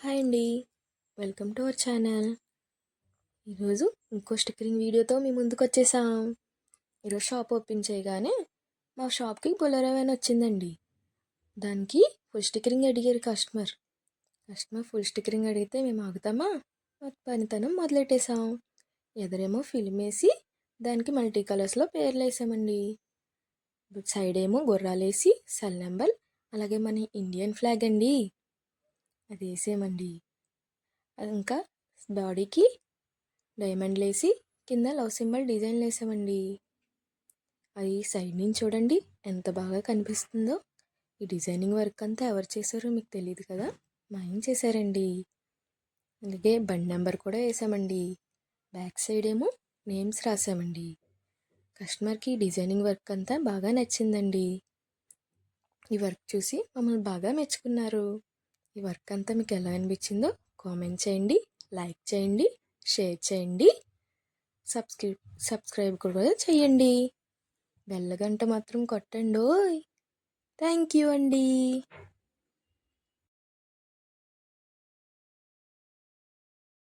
Hi అండి. Welcome to our channel. ఈరోజు ఇంకో స్టిక్కరింగ్ వీడియోతో మీ ముందుకు వచ్చేసాం. ఈరోజు షాప్ ఓపెన్ చేయగానే మా షాప్కి బొలెరో వ్యాన్ వచ్చిందండి. దానికి ఫుల్ స్టిక్కరింగ్ అడిగారు కస్టమర్ ఫుల్ స్టిక్కరింగ్ అడిగితే మేము ఆగుతామా, పనితనం మొదలెట్టేసాం. ఎదరేమో ఫిల్మ్ వేసి దానికి మల్టీ కలర్స్లో పేర్లు వేసామండి. సైడ్ ఏమో గుర్రాలేసి సెల్ నెంబర్, అలాగే మన ఇండియన్ ఫ్లాగ్ అండి అది వేసామండి. ఇంకా బాడీకి డైమండ్లు వేసి కింద లవ్ సింబల్ డిజైన్లు వేసామండి. అది సైడ్ నుంచి చూడండి ఎంత బాగా కనిపిస్తుందో. ఈ డిజైనింగ్ వర్క్ అంతా ఎవరు చేశారో మీకు తెలియదు కదా, మా ఆయన చేశారండి. అలాగే బండి నెంబర్ కూడా వేసామండి. బ్యాక్ సైడ్ ఏమో నేమ్స్ రాసామండి. కస్టమర్కి డిజైనింగ్ వర్క్ అంతా బాగా నచ్చిందండి. ఈ వర్క్ చూసి మమ్మల్ని బాగా మెచ్చుకున్నారు. ఈ వర్క్ అంతా మీకు ఎలా అనిపించిందో కామెంట్ చేయండి, లైక్ చేయండి, షేర్ చేయండి, సబ్స్క్రైబ్ కూడా చేయండి. బెల్ గంట మాత్రం కొట్టండి. థ్యాంక్ యూ అండి.